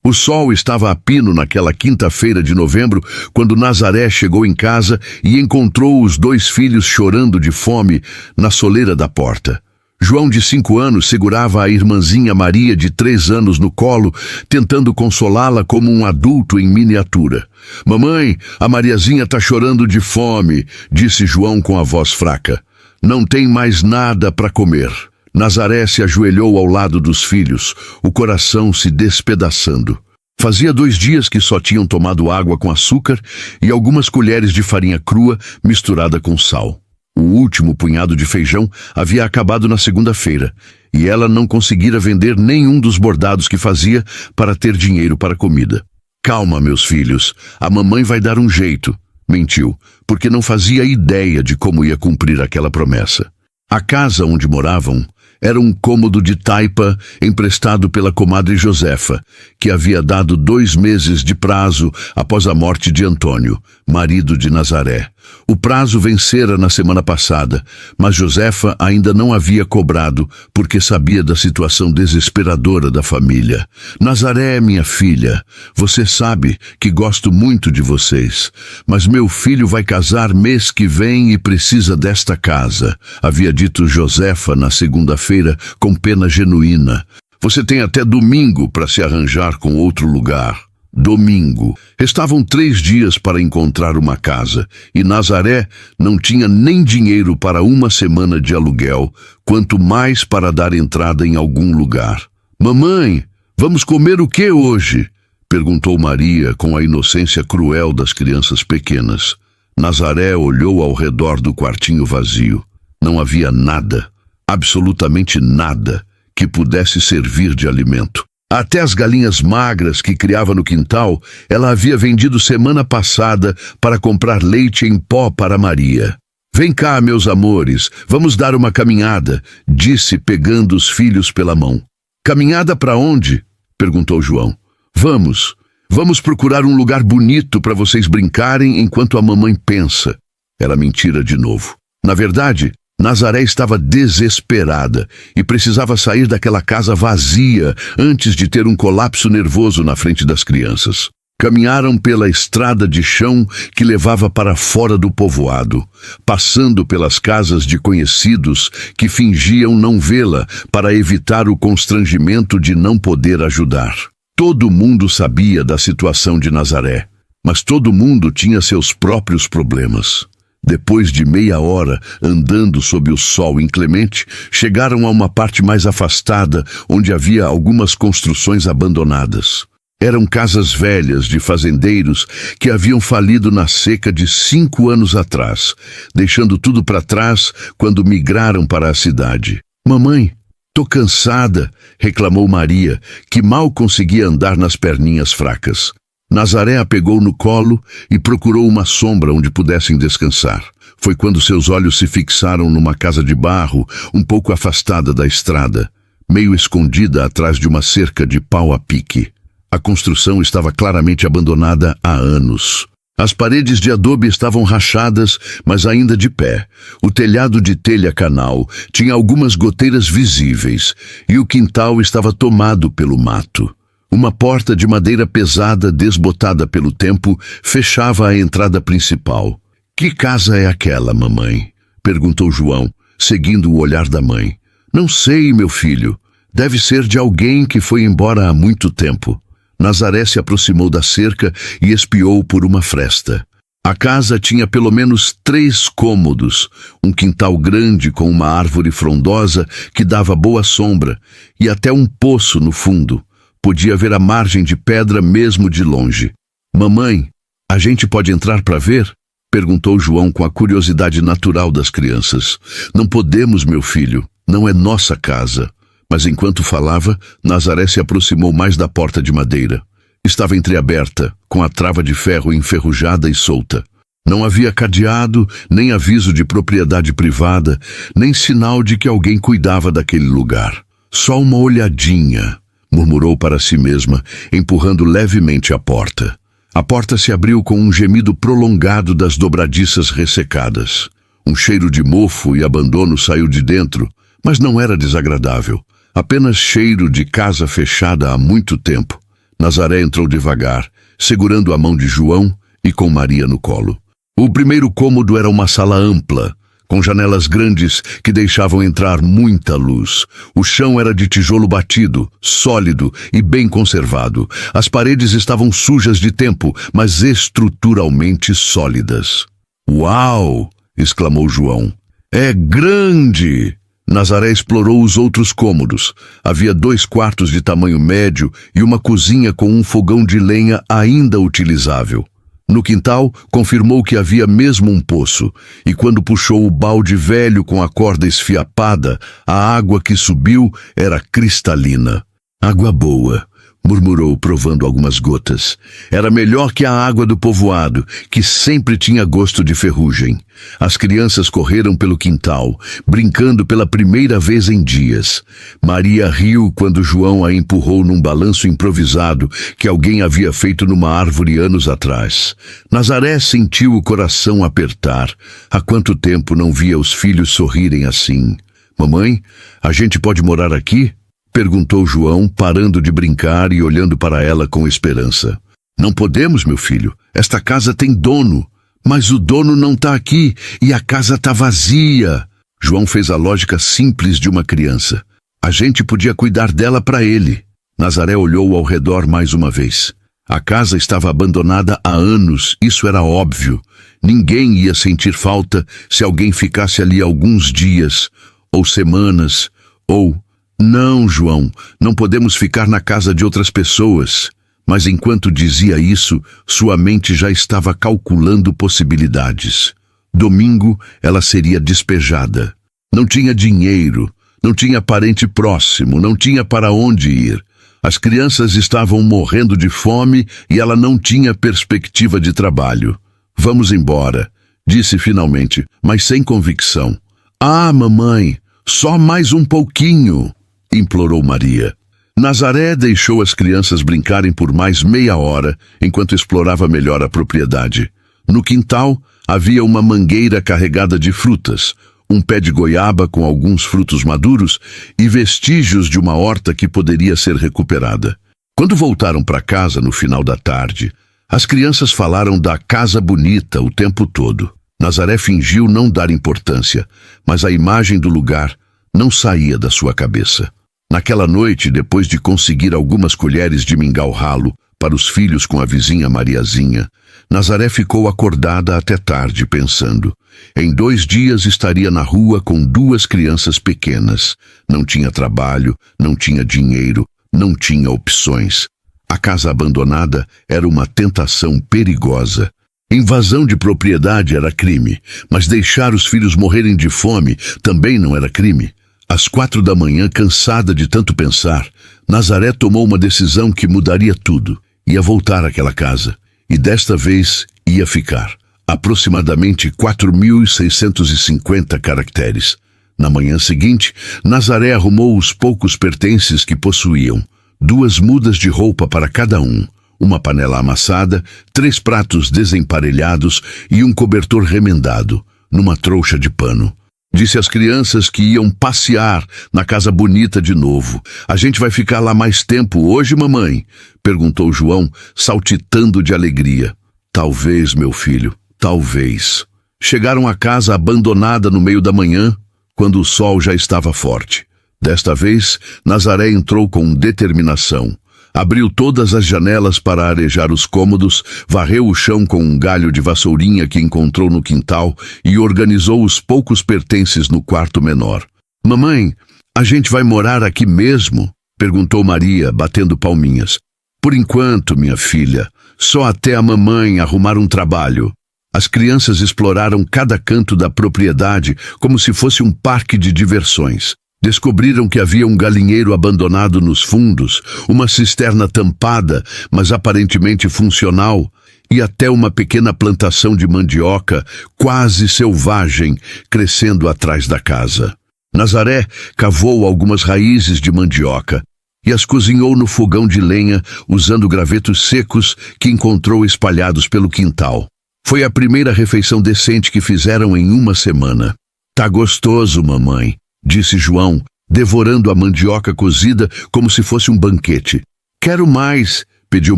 O sol estava a pino naquela quinta-feira de novembro, quando Nazaré chegou em casa e encontrou os 2 filhos chorando de fome na soleira da porta. João, de 5 anos, segurava a irmãzinha Maria, de 3 anos, no colo, tentando consolá-la como um adulto em miniatura. «Mamãe, a Mariazinha está chorando de fome», disse João com a voz fraca. «Não tem mais nada para comer». Nazaré se ajoelhou ao lado dos filhos, o coração se despedaçando. Fazia 2 dias que só tinham tomado água com açúcar e algumas colheres de farinha crua misturada com sal. O último punhado de feijão havia acabado na segunda-feira, e ela não conseguira vender nenhum dos bordados que fazia para ter dinheiro para comida. «Calma, meus filhos, a mamãe vai dar um jeito», mentiu, porque não fazia ideia de como ia cumprir aquela promessa. A casa onde moravam era um cômodo de taipa emprestado pela comadre Josefa, que havia dado 2 meses de prazo após a morte de Antônio, marido de Nazaré. O prazo vencera na semana passada, mas Josefa ainda não havia cobrado porque sabia da situação desesperadora da família. «Nazaré, minha filha, você sabe que gosto muito de vocês, mas meu filho vai casar mês que vem e precisa desta casa», havia dito Josefa na segunda-feira com pena genuína. «Você tem até domingo para se arranjar com outro lugar». Domingo. Restavam 3 dias para encontrar uma casa, e Nazaré não tinha nem dinheiro para 1 semana de aluguel, quanto mais para dar entrada em algum lugar. «Mamãe, vamos comer o que hoje?» perguntou Maria com a inocência cruel das crianças pequenas. Nazaré olhou ao redor do quartinho vazio. Não havia nada, absolutamente nada, que pudesse servir de alimento. Até as galinhas magras que criava no quintal, ela havia vendido semana passada para comprar leite em pó para Maria. «Vem cá, meus amores, vamos dar uma caminhada», disse pegando os filhos pela mão. «Caminhada para onde?» perguntou João. Vamos procurar um lugar bonito para vocês brincarem enquanto a mamãe pensa». Era mentira de novo. Na verdade, Nazaré estava desesperada e precisava sair daquela casa vazia antes de ter um colapso nervoso na frente das crianças. Caminharam pela estrada de chão que levava para fora do povoado, passando pelas casas de conhecidos que fingiam não vê-la para evitar o constrangimento de não poder ajudar. Todo mundo sabia da situação de Nazaré, mas todo mundo tinha seus próprios problemas. Depois de meia hora andando sob o sol inclemente, chegaram a uma parte mais afastada, onde havia algumas construções abandonadas. Eram casas velhas de fazendeiros que haviam falido na seca de 5 anos atrás, deixando tudo para trás quando migraram para a cidade. «Mamãe, tô cansada», reclamou Maria, que mal conseguia andar nas perninhas fracas. Nazaré a pegou no colo e procurou uma sombra onde pudessem descansar. Foi quando seus olhos se fixaram numa casa de barro, um pouco afastada da estrada, meio escondida atrás de uma cerca de pau a pique. A construção estava claramente abandonada há anos. As paredes de adobe estavam rachadas, mas ainda de pé. O telhado de telha canal tinha algumas goteiras visíveis, e o quintal estava tomado pelo mato. Uma porta de madeira pesada, desbotada pelo tempo, fechava a entrada principal. «Que casa é aquela, mamãe?» perguntou João, seguindo o olhar da mãe. «Não sei, meu filho. Deve ser de alguém que foi embora há muito tempo». Nazaré se aproximou da cerca e espiou por uma fresta. A casa tinha pelo menos 3 cômodos, um quintal grande com uma árvore frondosa que dava boa sombra e até um poço no fundo. Podia ver a margem de pedra mesmo de longe. «Mamãe, a gente pode entrar para ver?» perguntou João com a curiosidade natural das crianças. «Não podemos, meu filho. Não é nossa casa». Mas enquanto falava, Nazaré se aproximou mais da porta de madeira. Estava entreaberta, com a trava de ferro enferrujada e solta. Não havia cadeado, nem aviso de propriedade privada, nem sinal de que alguém cuidava daquele lugar. «Só uma olhadinha», murmurou para si mesma, empurrando levemente a porta. A porta se abriu com um gemido prolongado das dobradiças ressecadas. Um cheiro de mofo e abandono saiu de dentro, mas não era desagradável. Apenas cheiro de casa fechada há muito tempo. Nazaré entrou devagar, segurando a mão de João e com Maria no colo. O primeiro cômodo era uma sala ampla, com janelas grandes que deixavam entrar muita luz. O chão era de tijolo batido, sólido e bem conservado. As paredes estavam sujas de tempo, mas estruturalmente sólidas. "Uau!" exclamou João. "É grande!" Nazaré explorou os outros cômodos. Havia 2 quartos de tamanho médio e uma cozinha com um fogão de lenha ainda utilizável. No quintal, confirmou que havia mesmo um poço, e quando puxou o balde velho com a corda esfiapada, a água que subiu era cristalina. "Água boa", murmurou, provando algumas gotas. Era melhor que a água do povoado, que sempre tinha gosto de ferrugem. As crianças correram pelo quintal, brincando pela primeira vez em dias. Maria riu quando João a empurrou num balanço improvisado que alguém havia feito numa árvore anos atrás. Nazaré sentiu o coração apertar. Há quanto tempo não via os filhos sorrirem assim? "Mamãe, a gente pode morar aqui?" perguntou João, parando de brincar e olhando para ela com esperança. "Não podemos, meu filho. Esta casa tem dono. Mas o dono não está aqui e a casa está vazia." João fez a lógica simples de uma criança. A gente podia cuidar dela para ele. Nazaré olhou ao redor mais uma vez. A casa estava abandonada há anos, isso era óbvio. Ninguém ia sentir falta se alguém ficasse ali alguns dias, ou semanas, ou... "Não, João, não podemos ficar na casa de outras pessoas." Mas enquanto dizia isso, sua mente já estava calculando possibilidades. Domingo, ela seria despejada. Não tinha dinheiro, não tinha parente próximo, não tinha para onde ir. As crianças estavam morrendo de fome e ela não tinha perspectiva de trabalho. "Vamos embora", disse finalmente, mas sem convicção. "Ah, mamãe, só mais um pouquinho", implorou Maria. Nazaré deixou as crianças brincarem por mais meia hora, enquanto explorava melhor a propriedade. No quintal, havia uma mangueira carregada de frutas, um pé de goiaba com alguns frutos maduros e vestígios de uma horta que poderia ser recuperada. Quando voltaram para casa no final da tarde, as crianças falaram da casa bonita o tempo todo. Nazaré fingiu não dar importância, mas a imagem do lugar não saía da sua cabeça. Naquela noite, depois de conseguir algumas colheres de mingau ralo para os filhos com a vizinha Mariazinha, Nazaré ficou acordada até tarde pensando. Em 2 dias estaria na rua com 2 crianças pequenas. Não tinha trabalho, não tinha dinheiro, não tinha opções. A casa abandonada era uma tentação perigosa. Invasão de propriedade era crime, mas deixar os filhos morrerem de fome também não era crime. Às 4 da manhã, cansada de tanto pensar, Nazaré tomou uma decisão que mudaria tudo. Ia voltar àquela casa. E desta vez ia ficar. Aproximadamente 4.650 caracteres. Na manhã seguinte, Nazaré arrumou os poucos pertences que possuíam. 2 mudas de roupa para cada um, uma panela amassada, 3 pratos desemparelhados e um cobertor remendado, numa trouxa de pano. Disse às crianças que iam passear na casa bonita de novo. "A gente vai ficar lá mais tempo hoje, mamãe?" perguntou João, saltitando de alegria. "Talvez, meu filho, talvez." Chegaram à casa abandonada no meio da manhã, quando o sol já estava forte. Desta vez, Nazaré entrou com determinação. Abriu todas as janelas para arejar os cômodos, varreu o chão com um galho de vassourinha que encontrou no quintal e organizou os poucos pertences no quarto menor. "Mamãe, a gente vai morar aqui mesmo?" perguntou Maria, batendo palminhas. "Por enquanto, minha filha, só até a mamãe arrumar um trabalho." As crianças exploraram cada canto da propriedade como se fosse um parque de diversões. Descobriram que havia um galinheiro abandonado nos fundos, uma cisterna tampada, mas aparentemente funcional, e até uma pequena plantação de mandioca, quase selvagem, crescendo atrás da casa. Nazaré cavou algumas raízes de mandioca e as cozinhou no fogão de lenha, usando gravetos secos que encontrou espalhados pelo quintal. Foi a primeira refeição decente que fizeram em uma semana. "Tá gostoso, mamãe", disse João, devorando a mandioca cozida como se fosse um banquete. "Quero mais", pediu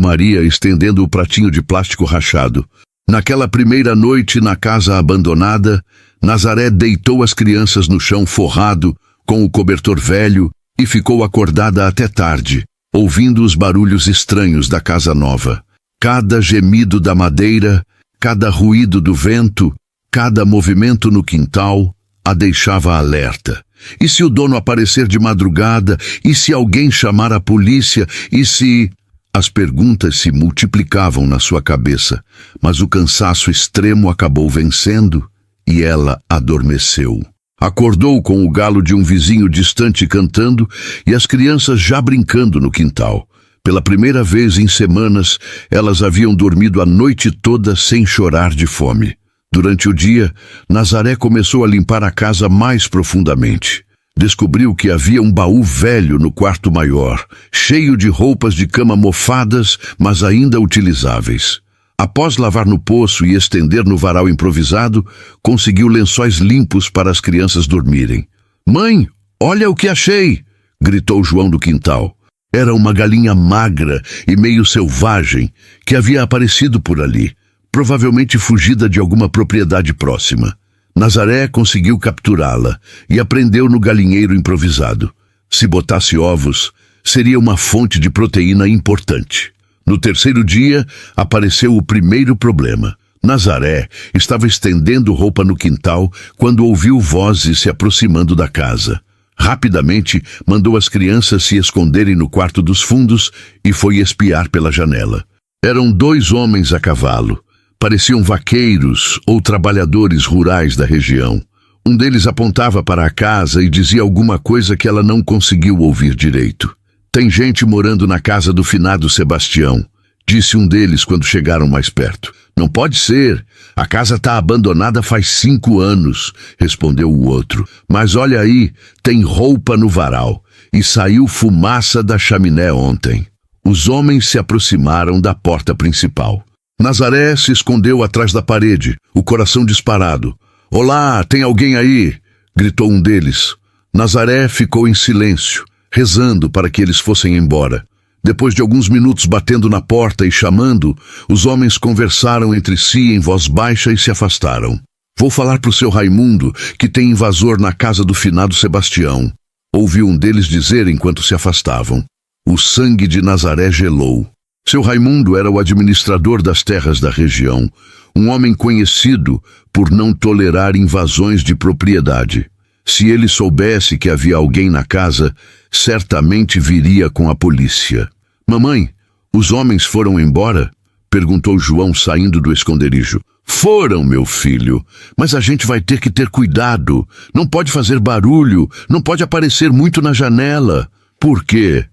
Maria, estendendo o pratinho de plástico rachado. Naquela primeira noite na casa abandonada, Nazaré deitou as crianças no chão forrado, com o cobertor velho, e ficou acordada até tarde, ouvindo os barulhos estranhos da casa nova. Cada gemido da madeira, cada ruído do vento, cada movimento no quintal, a deixava alerta. E se o dono aparecer de madrugada? E se alguém chamar a polícia? E se... As perguntas se multiplicavam na sua cabeça, mas o cansaço extremo acabou vencendo e ela adormeceu. Acordou com o galo de um vizinho distante cantando e as crianças já brincando no quintal. Pela primeira vez em semanas, elas haviam dormido a noite toda sem chorar de fome. Durante o dia, Nazaré começou a limpar a casa mais profundamente. Descobriu que havia um baú velho no quarto maior, cheio de roupas de cama mofadas, mas ainda utilizáveis. Após lavar no poço e estender no varal improvisado, conseguiu lençóis limpos para as crianças dormirem. "Mãe, olha o que achei!" gritou João do quintal. Era uma galinha magra e meio selvagem que havia aparecido por ali, provavelmente fugida de alguma propriedade próxima. Nazaré conseguiu capturá-la e a prendeu no galinheiro improvisado. Se botasse ovos, seria uma fonte de proteína importante. No terceiro dia, apareceu o primeiro problema. Nazaré estava estendendo roupa no quintal quando ouviu vozes se aproximando da casa. Rapidamente, mandou as crianças se esconderem no quarto dos fundos e foi espiar pela janela. Eram 2 homens a cavalo. Pareciam vaqueiros ou trabalhadores rurais da região. Um deles apontava para a casa e dizia alguma coisa que ela não conseguiu ouvir direito. "Tem gente morando na casa do finado Sebastião", disse um deles quando chegaram mais perto. "Não pode ser. A casa está abandonada faz 5 anos", respondeu o outro. "Mas olha aí, tem roupa no varal e saiu fumaça da chaminé ontem." Os homens se aproximaram da porta principal. Nazaré se escondeu atrás da parede, o coração disparado. "Olá, tem alguém aí?" gritou um deles. Nazaré ficou em silêncio, rezando para que eles fossem embora. Depois de alguns minutos batendo na porta e chamando, os homens conversaram entre si em voz baixa e se afastaram. "Vou falar pro seu Raimundo que tem invasor na casa do finado Sebastião", ouviu um deles dizer enquanto se afastavam. O sangue de Nazaré gelou. Seu Raimundo era o administrador das terras da região, um homem conhecido por não tolerar invasões de propriedade. Se ele soubesse que havia alguém na casa, certamente viria com a polícia. "Mamãe, os homens foram embora?" perguntou João saindo do esconderijo. "Foram, meu filho, mas a gente vai ter que ter cuidado. Não pode fazer barulho, não pode aparecer muito na janela." "Por quê?"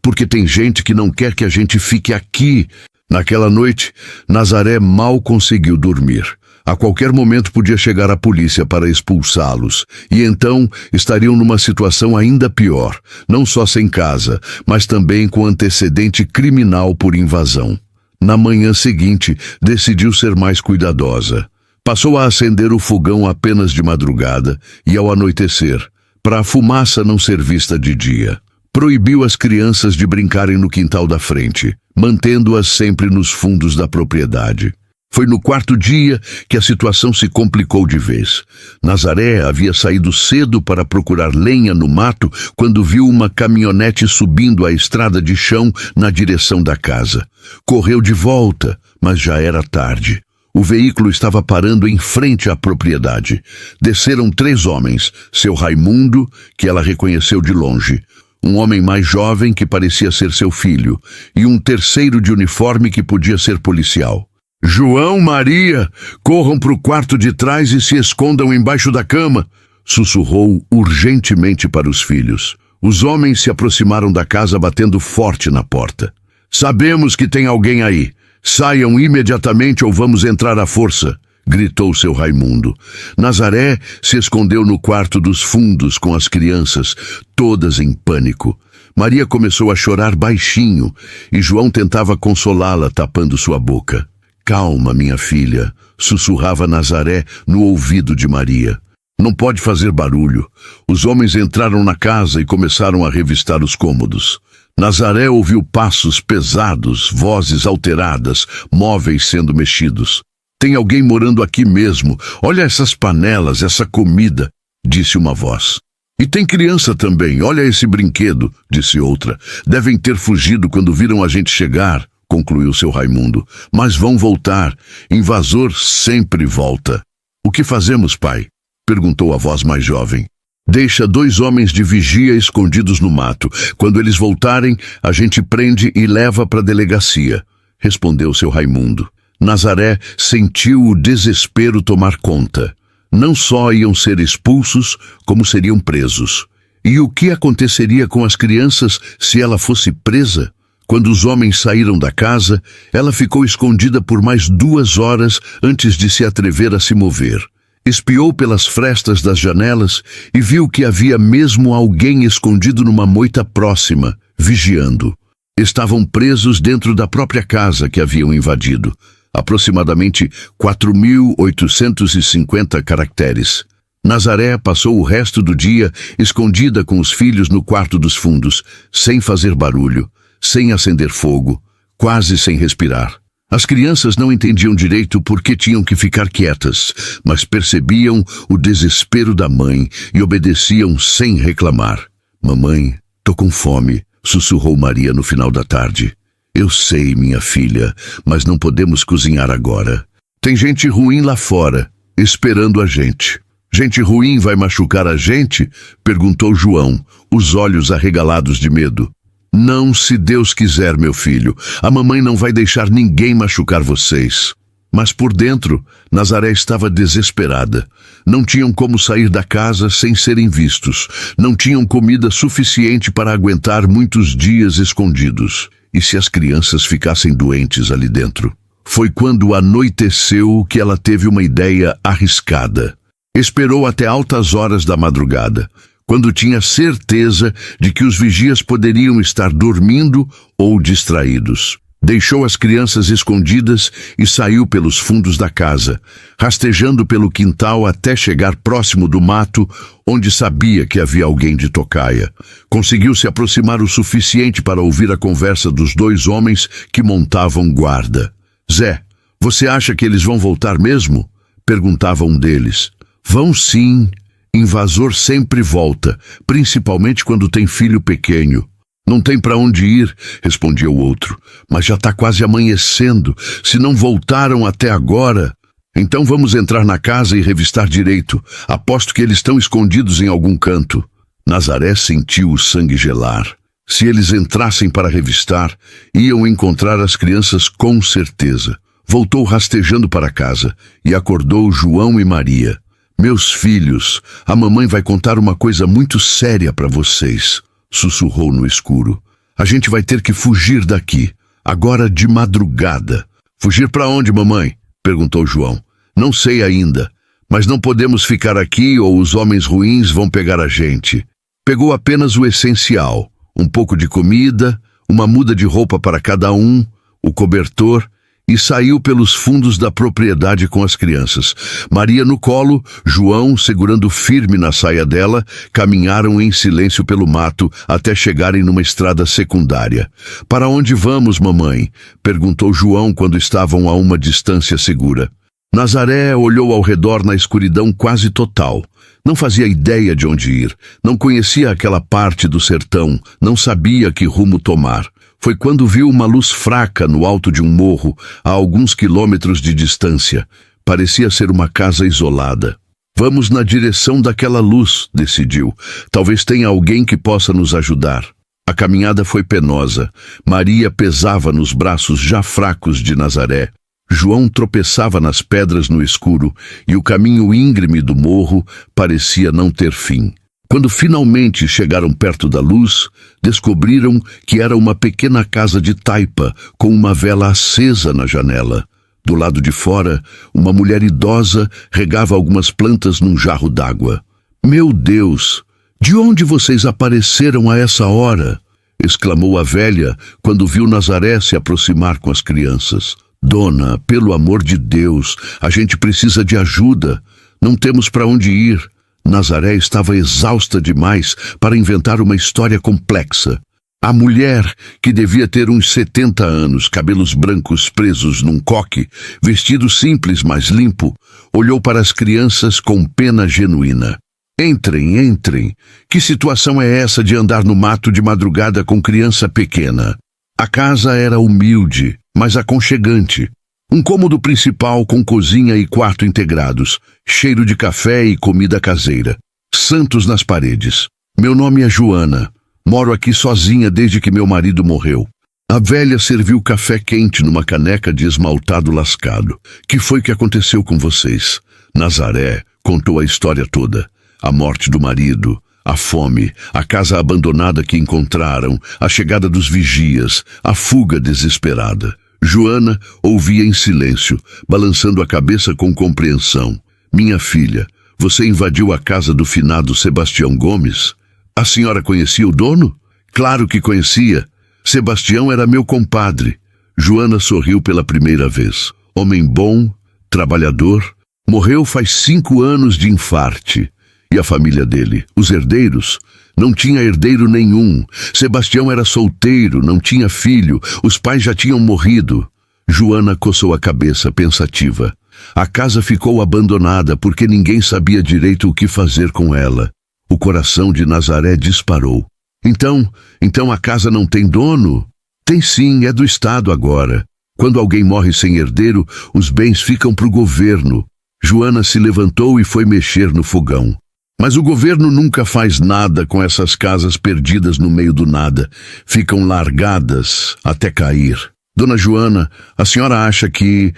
Porque tem gente que não quer que a gente fique aqui." Naquela noite, Nazaré mal conseguiu dormir. A qualquer momento podia chegar a polícia para expulsá-los, e então estariam numa situação ainda pior, não só sem casa, mas também com antecedente criminal por invasão. Na manhã seguinte, decidiu ser mais cuidadosa. Passou a acender o fogão apenas de madrugada e ao anoitecer, para a fumaça não ser vista de dia. Proibiu as crianças de brincarem no quintal da frente, mantendo-as sempre nos fundos da propriedade. Foi no 4º dia que a situação se complicou de vez. Nazaré havia saído cedo para procurar lenha no mato quando viu uma caminhonete subindo a estrada de chão na direção da casa. Correu de volta, mas já era tarde. O veículo estava parando em frente à propriedade. Desceram 3 homens, seu Raimundo, que ela reconheceu de longe, um homem mais jovem que parecia ser seu filho, e um terceiro de uniforme que podia ser policial. "João, Maria, corram para o quarto de trás e se escondam embaixo da cama", sussurrou urgentemente para os filhos. Os homens se aproximaram da casa batendo forte na porta. "Sabemos que tem alguém aí. Saiam imediatamente ou vamos entrar à força", gritou seu Raimundo. Nazaré se escondeu no quarto dos fundos com as crianças, todas em pânico. Maria começou a chorar baixinho e João tentava consolá-la, tapando sua boca. "Calma, minha filha", sussurrava Nazaré no ouvido de Maria. "Não pode fazer barulho." Os homens entraram na casa e começaram a revistar os cômodos. Nazaré ouviu passos pesados, vozes alteradas, móveis sendo mexidos. Tem alguém morando aqui mesmo. Olha essas panelas, essa comida, disse uma voz. E tem criança também. Olha esse brinquedo, disse outra. Devem ter fugido quando viram a gente chegar, concluiu seu Raimundo. Mas vão voltar. Invasor sempre volta. O que fazemos, pai? Perguntou a voz mais jovem. Deixa 2 homens de vigia escondidos no mato. Quando eles voltarem, a gente prende e leva para a delegacia, respondeu seu Raimundo. Nazaré sentiu o desespero tomar conta. Não só iam ser expulsos, como seriam presos. E o que aconteceria com as crianças se ela fosse presa? Quando os homens saíram da casa, ela ficou escondida por mais 2 horas antes de se atrever a se mover. Espiou pelas frestas das janelas e viu que havia mesmo alguém escondido numa moita próxima, vigiando. Estavam presos dentro da própria casa que haviam invadido. Aproximadamente 4.850 caracteres. Nazaré passou o resto do dia escondida com os filhos no quarto dos fundos, sem fazer barulho, sem acender fogo, quase sem respirar. As crianças não entendiam direito por que tinham que ficar quietas, mas percebiam o desespero da mãe e obedeciam sem reclamar. Mamãe, tô com fome, sussurrou Maria no final da tarde. Eu sei, minha filha, mas não podemos cozinhar agora. Tem gente ruim lá fora, esperando a gente. Gente ruim vai machucar a gente? Perguntou João, os olhos arregalados de medo. Não, se Deus quiser, meu filho. A mamãe não vai deixar ninguém machucar vocês. Mas por dentro, Nazaré estava desesperada. Não tinham como sair da casa sem serem vistos. Não tinham comida suficiente para aguentar muitos dias escondidos. E se as crianças ficassem doentes ali dentro? Foi quando anoiteceu que ela teve uma ideia arriscada. Esperou até altas horas da madrugada, quando tinha certeza de que os vigias poderiam estar dormindo ou distraídos. Deixou as crianças escondidas e saiu pelos fundos da casa, rastejando pelo quintal até chegar próximo do mato, onde sabia que havia alguém de tocaia. Conseguiu se aproximar o suficiente para ouvir a conversa dos 2 homens que montavam guarda. Zé, você acha que eles vão voltar mesmo? Perguntava um deles. Vão sim. Invasor sempre volta, principalmente quando tem filho pequeno. Não tem para onde ir, respondia o outro. Mas já está quase amanhecendo. Se não voltaram até agora... Então vamos entrar na casa e revistar direito. Aposto que eles estão escondidos em algum canto. Nazaré sentiu o sangue gelar. Se eles entrassem para revistar, iam encontrar as crianças com certeza. Voltou rastejando para casa e acordou João e Maria. Meus filhos, a mamãe vai contar uma coisa muito séria para vocês, sussurrou no escuro. A gente vai ter que fugir daqui, agora de madrugada. Fugir para onde, mamãe? Perguntou João. Não sei ainda, mas não podemos ficar aqui ou os homens ruins vão pegar a gente. Pegou apenas o essencial, um pouco de comida, uma muda de roupa para cada um, o cobertor, e saiu pelos fundos da propriedade com as crianças. Maria no colo, João segurando firme na saia dela, caminharam em silêncio pelo mato até chegarem numa estrada secundária. Para onde vamos, mamãe? Perguntou João quando estavam a uma distância segura. Nazaré olhou ao redor na escuridão quase total. Não fazia ideia de onde ir. Não conhecia aquela parte do sertão. Não sabia que rumo tomar. Foi quando viu uma luz fraca no alto de um morro, a alguns quilômetros de distância. Parecia ser uma casa isolada. Vamos na direção daquela luz, decidiu. Talvez tenha alguém que possa nos ajudar. A caminhada foi penosa. Maria pesava nos braços já fracos de Nazaré. João tropeçava nas pedras no escuro e o caminho íngreme do morro parecia não ter fim. Quando finalmente chegaram perto da luz, descobriram que era uma pequena casa de taipa com uma vela acesa na janela. Do lado de fora, uma mulher idosa regava algumas plantas num jarro d'água. Meu Deus! De onde vocês apareceram a essa hora? Exclamou a velha quando viu Nazaré se aproximar com as crianças. Dona, pelo amor de Deus, a gente precisa de ajuda. Não temos para onde ir. Nazaré estava exausta demais para inventar uma história complexa. A mulher, que devia ter uns 70 anos, cabelos brancos presos num coque, vestido simples, mas limpo, olhou para as crianças com pena genuína. Entrem, entrem. Que situação é essa de andar no mato de madrugada com criança pequena? A casa era humilde, mas aconchegante. Um cômodo principal com cozinha e quarto integrados, cheiro de café e comida caseira. Santos nas paredes. Meu nome é Joana. Moro aqui sozinha desde que meu marido morreu. A velha serviu café quente numa caneca de esmaltado lascado. Que foi que aconteceu com vocês? Nazaré contou a história toda. A morte do marido, a fome, a casa abandonada que encontraram, a chegada dos vigias, a fuga desesperada. Joana ouvia em silêncio, balançando a cabeça com compreensão. Minha filha, você invadiu a casa do finado Sebastião Gomes? A senhora conhecia o dono? Claro que conhecia. Sebastião era meu compadre. Joana sorriu pela primeira vez. Homem bom, trabalhador, morreu faz 5 anos de infarte. E a família dele, os herdeiros? Não tinha herdeiro nenhum. Sebastião era solteiro, não tinha filho, os pais já tinham morrido. Joana coçou a cabeça, pensativa. A casa ficou abandonada porque ninguém sabia direito o que fazer com ela. O coração de Nazaré disparou. Então a casa não tem dono? Tem sim, é do Estado agora. Quando alguém morre sem herdeiro, os bens ficam para o governo. Joana se levantou e foi mexer no fogão. Mas o governo nunca faz nada com essas casas perdidas no meio do nada. Ficam largadas até cair. Dona Joana, a senhora acha que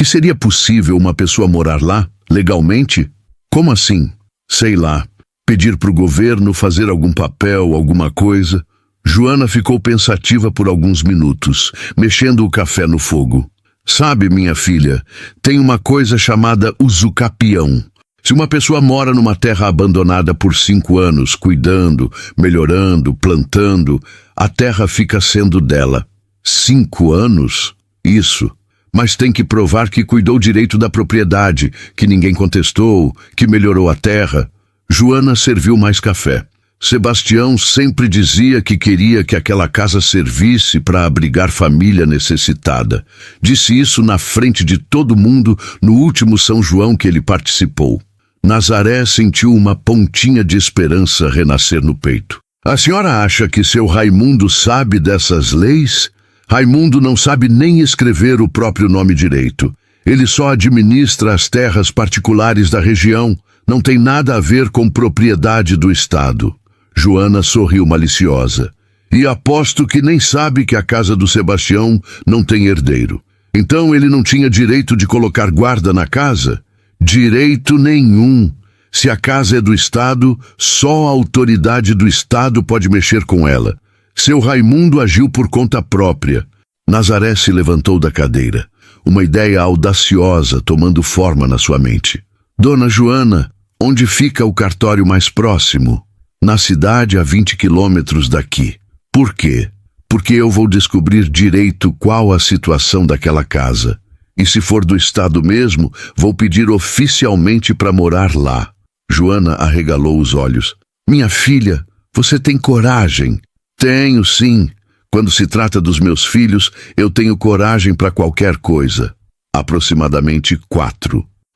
seria possível uma pessoa morar lá, legalmente? Como assim? Sei lá. Pedir para o governo fazer algum papel, alguma coisa. Joana ficou pensativa por alguns minutos, mexendo o café no fogo. Sabe, minha filha, tem uma coisa chamada usucapião. Se uma pessoa mora numa terra abandonada por 5 anos, cuidando, melhorando, plantando, a terra fica sendo dela. 5 anos? Isso. Mas tem que provar que cuidou direito da propriedade, que ninguém contestou, que melhorou a terra. Joana serviu mais café. Sebastião sempre dizia que queria que aquela casa servisse para abrigar família necessitada. Disse isso na frente de todo mundo no último São João que ele participou. Nazaré sentiu uma pontinha de esperança renascer no peito. A senhora acha que seu Raimundo sabe dessas leis? Raimundo não sabe nem escrever o próprio nome direito. Ele só administra as terras particulares da região. Não tem nada a ver com propriedade do Estado. Joana sorriu maliciosa. E aposto que nem sabe que a casa do Sebastião não tem herdeiro. Então ele não tinha direito de colocar guarda na casa? Direito nenhum. Se a casa é do Estado, só a autoridade do Estado pode mexer com ela. Seu Raimundo agiu por conta própria. Nazaré se levantou da cadeira. Uma ideia audaciosa tomando forma na sua mente. Dona Joana, onde fica o cartório mais próximo? Na cidade a 20 quilômetros daqui. Por quê? Porque eu vou descobrir direito qual a situação daquela casa. E se for do Estado mesmo, vou pedir oficialmente para morar lá. Joana arregalou os olhos. Minha filha, você tem coragem? Tenho, sim. Quando se trata dos meus filhos, eu tenho coragem para qualquer coisa. Aproximadamente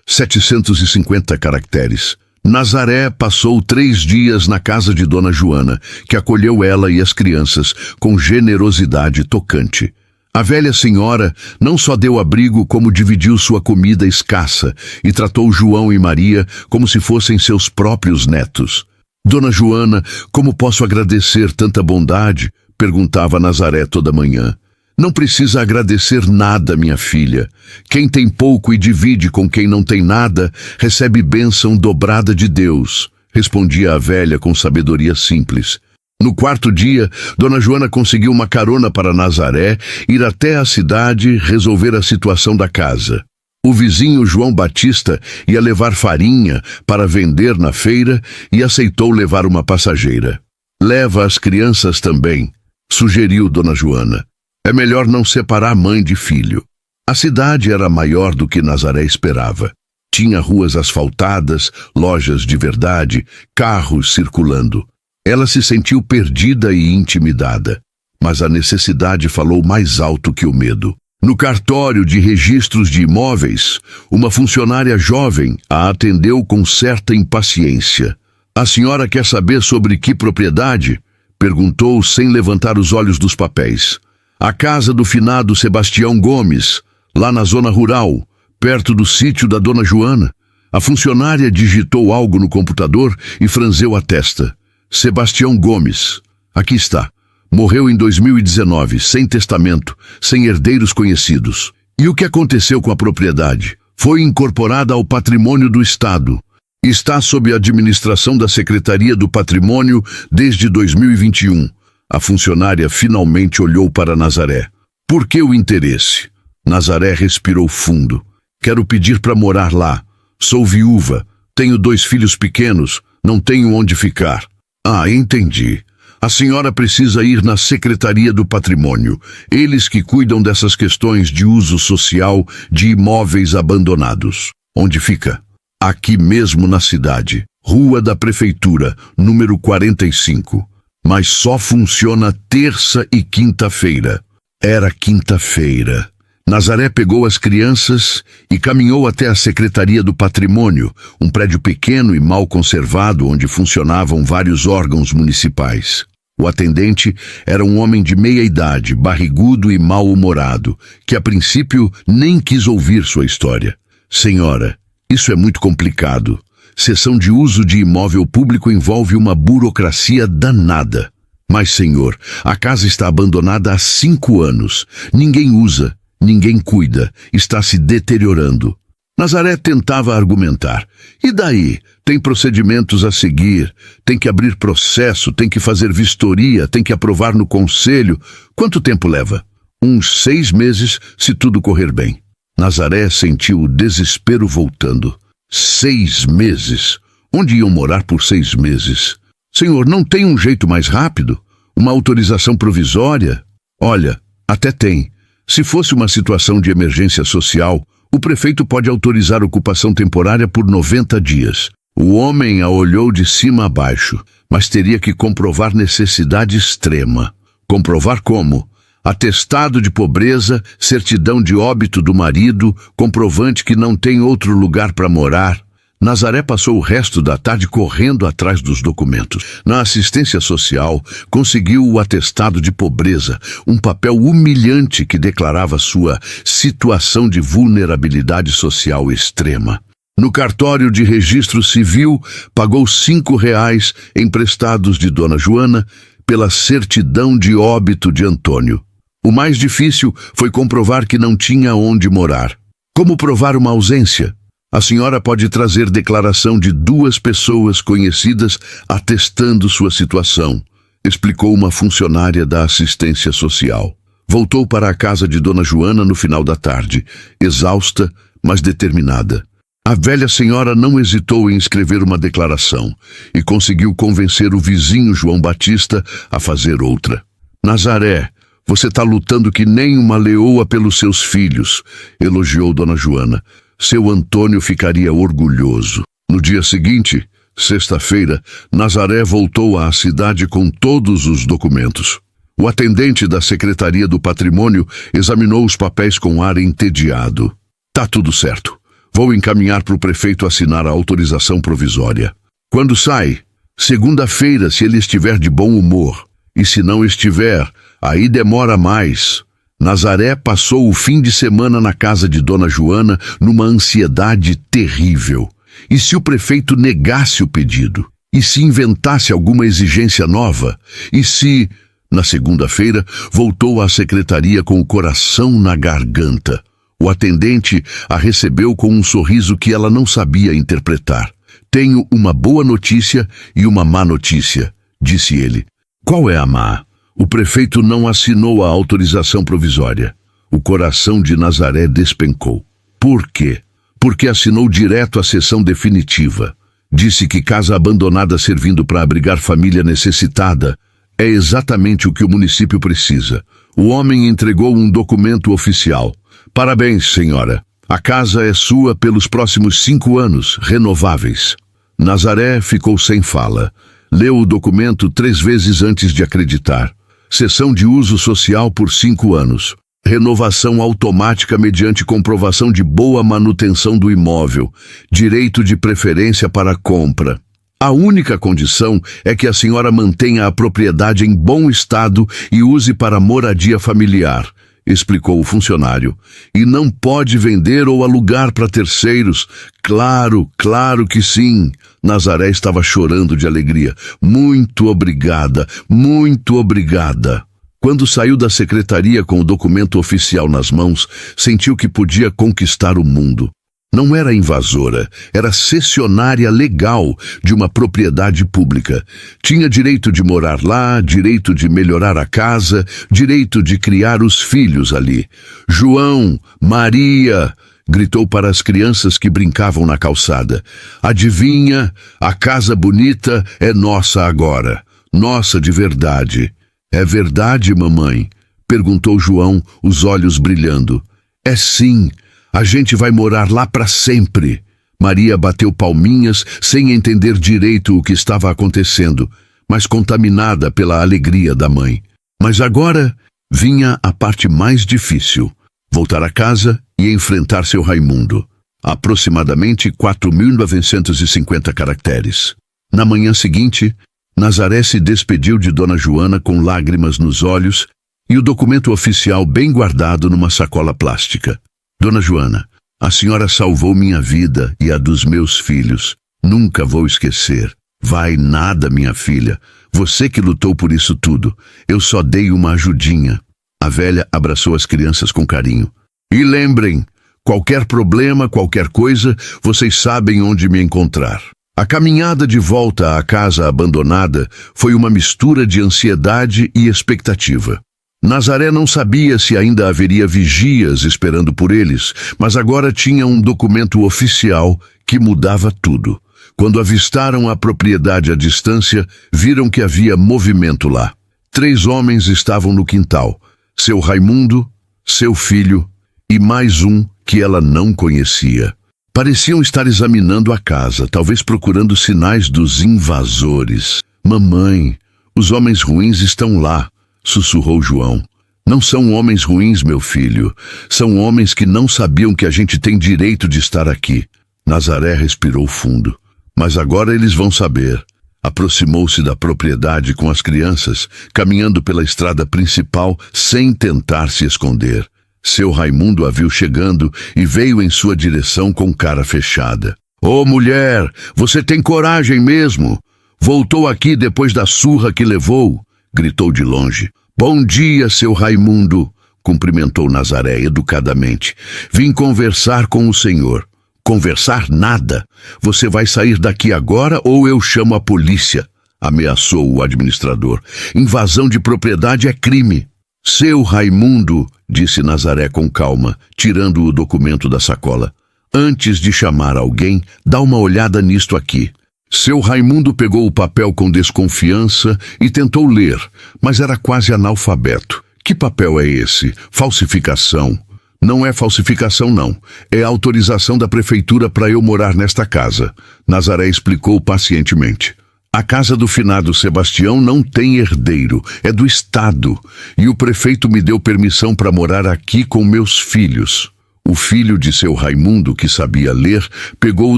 750 caracteres. Nazaré passou 3 dias na casa de Dona Joana, que acolheu ela e as crianças com generosidade tocante. A velha senhora não só deu abrigo, como dividiu sua comida escassa e tratou João e Maria como se fossem seus próprios netos. Dona Joana, como posso agradecer tanta bondade? Perguntava Nazaré toda manhã. Não precisa agradecer nada, minha filha. Quem tem pouco e divide com quem não tem nada, recebe bênção dobrada de Deus, respondia a velha com sabedoria simples. No 4º dia, Dona Joana conseguiu uma carona para Nazaré ir até a cidade resolver a situação da casa. O vizinho João Batista ia levar farinha para vender na feira e aceitou levar uma passageira. Leva as crianças também, sugeriu Dona Joana. É melhor não separar mãe de filho. A cidade era maior do que Nazaré esperava. Tinha ruas asfaltadas, lojas de verdade, carros circulando. Ela se sentiu perdida e intimidada. mas a necessidade falou mais alto que o medo. No cartório de registros de imóveis, uma funcionária jovem a atendeu com certa impaciência. "A senhora quer saber sobre que propriedade?" perguntou sem levantar os olhos dos papéis. "A casa do finado Sebastião Gomes, lá na zona rural, perto do sítio da dona Joana." A funcionária digitou algo no computador e franzeu a testa. "Sebastião Gomes. Aqui está. Morreu em 2019, sem testamento, sem herdeiros conhecidos. E o que aconteceu com a propriedade? Foi incorporada ao patrimônio do Estado. Está sob a administração da Secretaria do Patrimônio desde 2021. A funcionária finalmente olhou para Nazaré. "Por que o interesse?" Nazaré respirou fundo. "Quero pedir para morar lá. Sou viúva, tenho 2 filhos pequenos, não tenho onde ficar." "Ah, entendi. A senhora precisa ir na Secretaria do Patrimônio. Eles que cuidam dessas questões de uso social de imóveis abandonados." "Onde fica?" "Aqui mesmo na cidade. Rua da Prefeitura, número 45. Mas só funciona terça e quinta-feira." Era quinta-feira. Nazaré pegou as crianças e caminhou até a Secretaria do Patrimônio, um prédio pequeno e mal conservado onde funcionavam vários órgãos municipais. O atendente era um homem de meia idade, barrigudo e mal-humorado, que a princípio nem quis ouvir sua história. "Senhora, isso é muito complicado. Cessão de uso de imóvel público envolve uma burocracia danada." "Mas, senhor, a casa está abandonada há 5 anos. Ninguém usa. Ninguém cuida, está se deteriorando." Nazaré tentava argumentar. "E daí? Tem procedimentos a seguir, tem que abrir processo, tem que fazer vistoria, tem que aprovar no conselho. Quanto tempo leva?" "Uns 6 meses, se tudo correr bem." Nazaré sentiu o desespero voltando. 6 meses? Onde iam morar por 6 meses? "Senhor, não tem um jeito mais rápido? Uma autorização provisória?" "Olha, até tem. Se fosse uma situação de emergência social, o prefeito pode autorizar ocupação temporária por 90 dias. O homem a olhou de cima a baixo, mas teria que comprovar necessidade extrema. "Comprovar como?" "Atestado de pobreza, certidão de óbito do marido, comprovante que não tem outro lugar para morar." Nazaré passou o resto da tarde correndo atrás dos documentos. Na assistência social, conseguiu o atestado de pobreza, um papel humilhante que declarava sua situação de vulnerabilidade social extrema. No cartório de registro civil, pagou R$5 emprestados de dona Joana pela certidão de óbito de Antônio. O mais difícil foi comprovar que não tinha onde morar. Como provar uma ausência? "A senhora pode trazer declaração de 2 pessoas conhecidas atestando sua situação", explicou uma funcionária da assistência social. Voltou para a casa de dona Joana no final da tarde, exausta, mas determinada. A velha senhora não hesitou em escrever uma declaração e conseguiu convencer o vizinho João Batista a fazer outra. "Nazaré, você está lutando que nem uma leoa pelos seus filhos", elogiou dona Joana. "Seu Antônio ficaria orgulhoso." No dia seguinte, sexta-feira, Nazaré voltou à cidade com todos os documentos. O atendente da Secretaria do Patrimônio examinou os papéis com ar entediado. "Tá tudo certo. Vou encaminhar para o prefeito assinar a autorização provisória." "Quando sai?" "Segunda-feira, se ele estiver de bom humor. E se não estiver, aí demora mais." Nazaré passou o fim de semana na casa de dona Joana numa ansiedade terrível. E se o prefeito negasse o pedido? E se inventasse alguma exigência nova? E se... Na segunda-feira, voltou à secretaria com o coração na garganta. O atendente a recebeu com um sorriso que ela não sabia interpretar. "Tenho uma boa notícia e uma má notícia", disse ele. "Qual é a má?" O prefeito não assinou a autorização provisória. O coração de Nazaré despencou. Por quê? Porque assinou direto a sessão definitiva. Disse que casa abandonada servindo para abrigar família necessitada é exatamente o que o município precisa. O homem entregou um documento oficial. "Parabéns, senhora. A casa é sua pelos próximos 5 anos, renováveis." Nazaré ficou sem fala. Leu o documento 3 vezes antes de acreditar. Cessão de uso social por 5 anos. Renovação automática mediante comprovação de boa manutenção do imóvel. Direito de preferência para compra. A única condição é que a senhora mantenha a propriedade em bom estado e use para moradia familiar, explicou o funcionário. E não pode vender ou alugar para terceiros. Claro, claro que sim. Nazaré estava chorando de alegria. Muito obrigada, muito obrigada. Quando saiu da secretaria com o documento oficial nas mãos, sentiu que podia conquistar o mundo. Não era invasora, era cessionária legal de uma propriedade pública. Tinha direito de morar lá, direito de melhorar a casa, direito de criar os filhos ali. João, Maria, gritou para as crianças que brincavam na calçada. Adivinha, a casa bonita é nossa agora. Nossa de verdade. É verdade, mamãe? Perguntou João, os olhos brilhando. É sim. A gente vai morar lá para sempre. Maria bateu palminhas sem entender direito o que estava acontecendo, mas contaminada pela alegria da mãe. Mas agora vinha a parte mais difícil: voltar a casa e enfrentar seu Raimundo. Aproximadamente 4.950 caracteres. Na manhã seguinte, Nazaré se despediu de Dona Joana com lágrimas nos olhos e o documento oficial bem guardado numa sacola plástica. Dona Joana, a senhora salvou minha vida e a dos meus filhos. Nunca vou esquecer. Vai nada, minha filha. Você que lutou por isso tudo. Eu só dei uma ajudinha. A velha abraçou as crianças com carinho. E lembrem, qualquer problema, qualquer coisa, vocês sabem onde me encontrar. A caminhada de volta à casa abandonada foi uma mistura de ansiedade e expectativa. Nazaré não sabia se ainda haveria vigias esperando por eles, mas agora tinha um documento oficial que mudava tudo. Quando avistaram a propriedade à distância, viram que havia movimento lá. 3 homens estavam no quintal: seu Raimundo, seu filho e mais um que ela não conhecia. Pareciam estar examinando a casa, talvez procurando sinais dos invasores. Mamãe, os homens ruins estão lá, sussurrou João. Não são homens ruins, meu filho. São homens que não sabiam que a gente tem direito de estar aqui. Nazaré respirou fundo. Mas agora eles vão saber. Aproximou-se da propriedade com as crianças, caminhando pela estrada principal sem tentar se esconder. Seu Raimundo a viu chegando e veio em sua direção com cara fechada. Ô, mulher, você tem coragem mesmo? Voltou aqui depois da surra que levou, gritou de longe. Bom dia, seu Raimundo, cumprimentou Nazaré educadamente. Vim conversar com o senhor. Conversar nada. Você vai sair daqui agora ou eu chamo a polícia, ameaçou o administrador. Invasão de propriedade é crime. Seu Raimundo, disse Nazaré com calma, tirando o documento da sacola. Antes de chamar alguém, dá uma olhada nisto aqui. Seu Raimundo pegou o papel com desconfiança e tentou ler, mas era quase analfabeto. Que papel é esse? Falsificação. Não é falsificação, não. É autorização da prefeitura para eu morar nesta casa. Nazaré explicou pacientemente. A casa do finado Sebastião não tem herdeiro, é do Estado. E o prefeito me deu permissão para morar aqui com meus filhos. O filho de seu Raimundo, que sabia ler, pegou o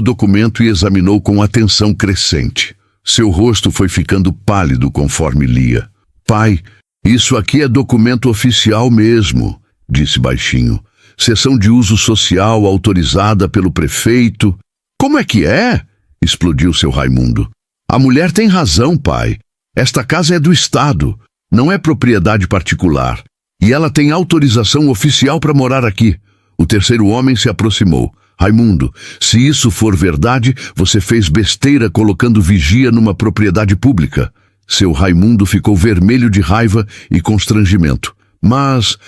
documento e examinou com atenção crescente. Seu rosto foi ficando pálido conforme lia. Pai, isso aqui é documento oficial mesmo, disse baixinho. Seção de uso social autorizada pelo prefeito. Como é que é? Explodiu seu Raimundo. A mulher tem razão, pai. Esta casa é do Estado, não é propriedade particular. E ela tem autorização oficial para morar aqui. O terceiro homem se aproximou. Raimundo, se isso for verdade, você fez besteira colocando vigia numa propriedade pública. Seu Raimundo ficou vermelho de raiva e constrangimento. Mas